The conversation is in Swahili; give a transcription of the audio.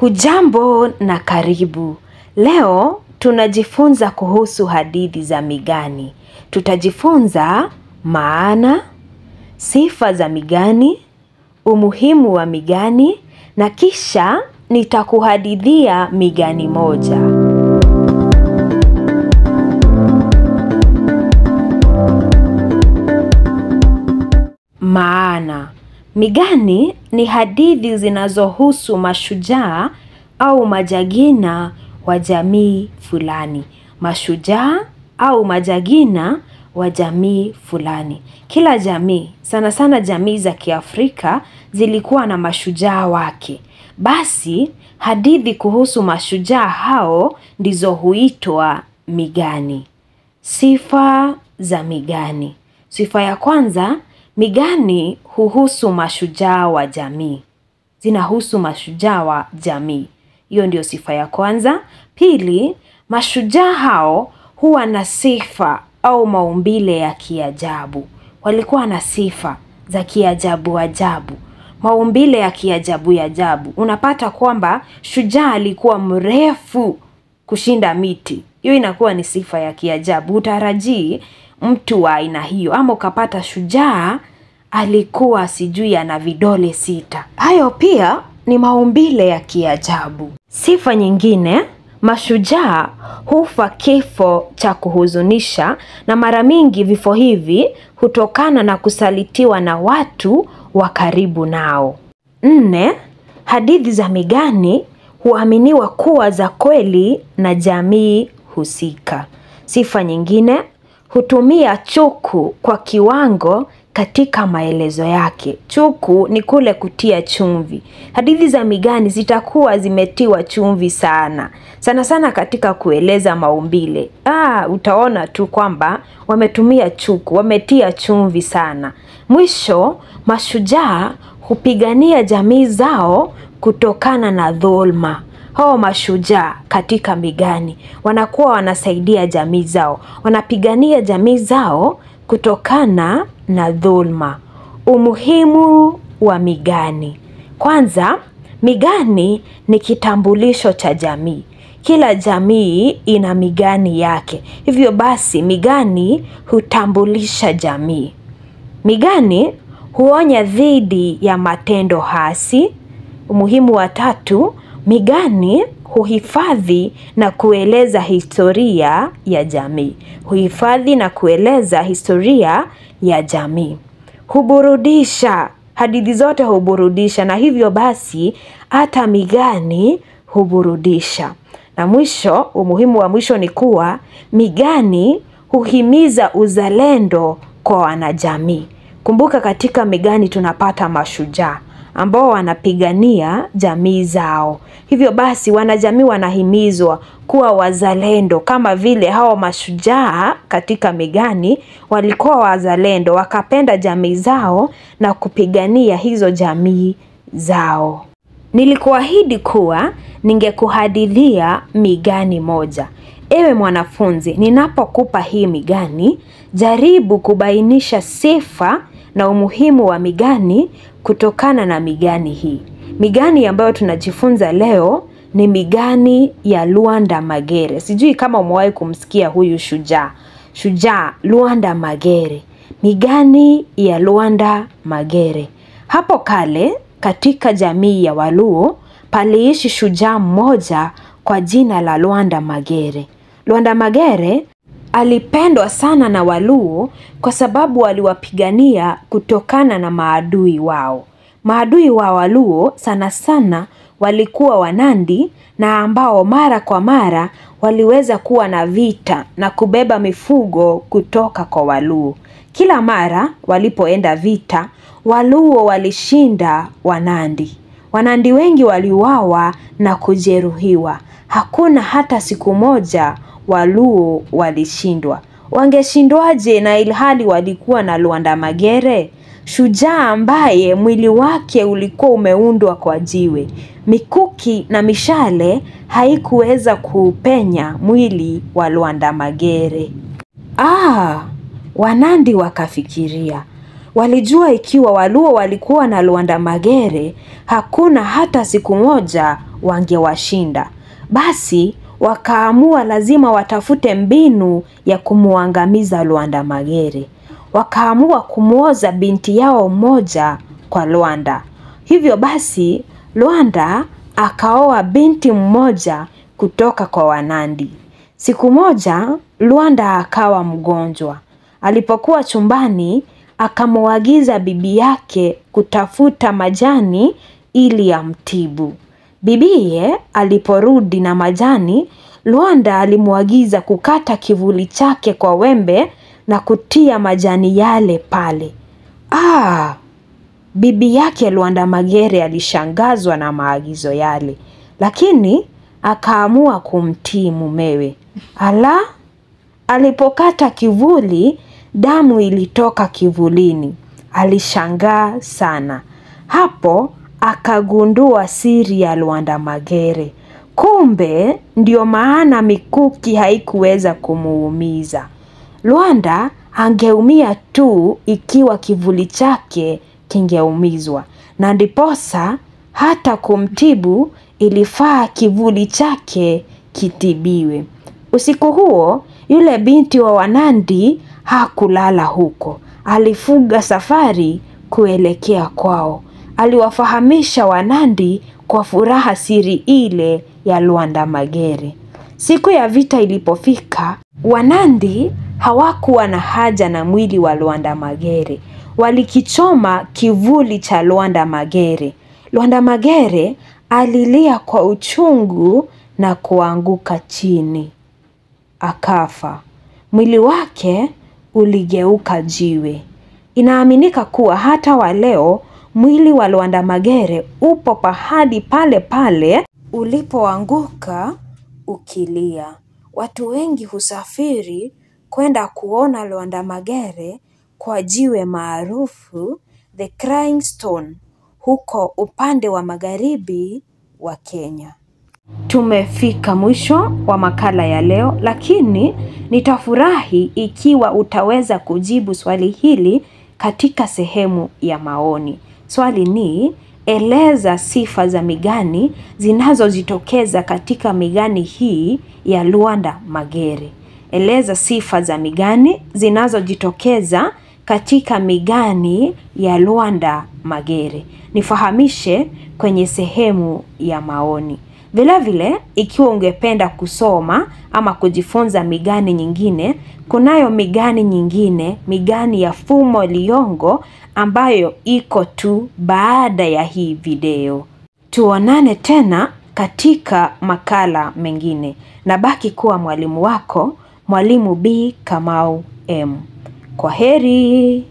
Hujambo na karibu. Leo tunajifunza kuhusu hadithi za migani. Tutajifunza maana, sifa za migani, umuhimu wa migani na kisha nitakuhadithia migani moja. Maana. Migani ni hadithi zinazohusu mashujaa au majagina wa jamii fulani. Mashujaa au majagina wa jamii fulani. Kila jamii, sana sana jamii za Kiafrika zilikuwa na mashujaa wake. Basi, hadithi kuhusu mashujaa hao ndizo huitwa migani. Sifa za migani. Sifa ya kwanza, migani huhusu mashujaa wa jamii. Zinahusu mashujaa wa jamii. Hiyo ndio sifa ya kwanza. Pili, mashujaa hao huwa na sifa au maumbile ya kiajabu. Walikuwa na sifa za kiajabu ajabu. Maumbile ya kiajabu ajabu. Unapata kwamba shujaa alikuwa mrefu kushinda miti. Hiyo inakuwa ni sifa ya kiajabu. Utarajii mtu wa aina hiyo, ama ukapata shujaa alikuwa sijui ana vidole 6. Hayo pia ni maumbile ya kiajabu. Sifa nyingine, mashujaa hufa kifo cha kuhuzunisha, na mara mingi vifo hivi hutokana na kusalitiwa na watu wa karibu nao. 4. Hadithi za migani huaminiwa kuwa za kweli na jamii husika. Sifa nyingine, hutumia chuku kwa kiwango katika maelezo yake. Chuku ni kule kutia chumvi. Hadithi za migani zitakuwa zimetiwa chumvi sana. Sana sana katika kueleza maumbile. Utaona tu kwamba wametumia chuku, wametia chumvi sana. Mwisho, mashujaa hupigania jamii zao kutokana na dhulma. Hao mashujaa katika migani wanakuwa wanasaidia jamii zao, wanapigania jamii zao kutokana na dhulma. Umuhimu wa migani. Kwanza, migani ni kitambulisho cha jamii. Kila jamii ina migani yake. Hivyo basi migani hutambulisha jamii. Migani huonya dhidi ya matendo hasi. Umuhimu wa 3, migani huhifadhi na kueleza historia ya jamii. Huhifadhi na kueleza historia ya jamii. Huburudisha. Hadithi zote huburudisha, na hivyo basi hata migani huburudisha. Na mwisho, umuhimu wa mwisho ni kuwa migani huhimiza uzalendo kwa wanajamii. Kumbuka katika migani tunapata mashujaa ambao wanapigania jamii zao. Hivyo basi wanajamii wanahimizwa kuwa wazalendo, kama vile hao mashujaa katika migani walikuwa wazalendo, wakapenda jamii zao na kupigania hizo jamii zao. Nilikuahidi kuwa ningekuhadithia migani moja. Ewe mwanafunzi, ninapokupa hii migani, jaribu kubainisha sifa na umuhimu wa migani kutokana na migani hii. Migani ambayo tunajifunza leo ni migani ya Luanda Magere. Sijui kama umewahi kumsikia huyu shujaa. Shujaa Luanda Magere. Migani ya Luanda Magere. Hapo kale katika jamii ya Waluo paliishi shujaa mmoja kwa jina la Luanda Magere. Luanda Magere alipendwa sana na Waluo kwa sababu waliwapigania kutokana na maadui wao. Maadui wa Waluo sana sana walikuwa Wanandi, na ambao mara kwa mara waliweza kuwa na vita na kubeba mifugo kutoka kwa Waluo. Kila mara walipoenda vita, Waluo walishinda Wanandi. Wanandi wengi waliuawa na kujeruhiwa. Hakuna hata siku moja Waluo walishindwa. Wangeshindwaje na ilhali walikuwa na Luanda Magere? Shujaa ambaye mwili wake ulikuwa umeundwa kwa jiwe. Mikuki na mishale haikuweza kupenya mwili wa Luanda Magere. Wanandi wakafikiria. Walijua ikiwa Waluo walikuwa na Luanda Magere, hakuna hata siku moja wangewashinda. Basi wakaamua lazima watafute mbinu ya kumuangamiza Lwanda Magere. Wakaamua kumuoza binti yao mmoja kwa Lwanda. Hivyo basi Lwanda akaoa binti mmoja kutoka kwa Wanandi. Siku moja Lwanda akawa mgonjwa. Alipokuwa chumbani akamuagiza bibi yake kutafuta majani ili amtibu. Bibiye aliporudi na majani, Lwanda alimuagiza kukata kivuli chake kwa wembe na kutia majani yale pale. Bibi yake Lwanda Magere alishangazwa na maagizo yale, lakini akaamua kumtii mumewe. Alipokata kivuli, damu ilitoka kivulini. Alishangaa sana. Hapo akagundua siri ya Lwanda Magere. Kumbe ndio maana mikuki haikuweza kumuumiza. Lwanda angeumia tu ikiwa kivuli chake kingeumizwa, na ndiposa hata kumtibu ilifaa kivuli chake kitibiwe. Usiku huo yule binti wa Wanandi hakulala huko. Alifunga safari kuelekea kwao. Aliwafahamisha Wanandi kwa furaha siri ile ya Lwanda Magere. Siku ya vita ilipofika, Wanandi hawakuwa na haja na mwili wa Lwanda Magere. Walikichoma kivuli cha Lwanda Magere. Lwanda Magere alilia kwa uchungu na kuanguka chini. Akafa. Mwili wake uligeuka jiwe. Inaaminika kuwa hata wa leo mwili wa Lwanda Magere upo pahali pale pale ulipoanguka ukilia. Watu wengi husafiri kwenda kuona Lwanda Magere kwa jiwe maarufu The Crying Stone huko upande wa magharibi wa Kenya. Tumefika mwisho wa makala ya leo, lakini nitafurahi ikiwa utaweza kujibu swali hili katika sehemu ya maoni. Swali ni: eleza sifa za migani zinazojitokeza katika migani hii ya Lwanda Magere. Eleza sifa za migani zinazojitokeza katika migani ya Lwanda Magere. Nifahamishe kwenye sehemu ya maoni. Vile vile, ikiwa ungependa kusoma ama kujifunza migani nyingine, kunayo migani nyingine, migani ya Fumo Liyongo, ambayo iko tu baada ya hii video. Tuonane tena katika makala mengine. Nabaki kuwa mwalimu wako, Mwalimu B. Kamau M. Kwaheri.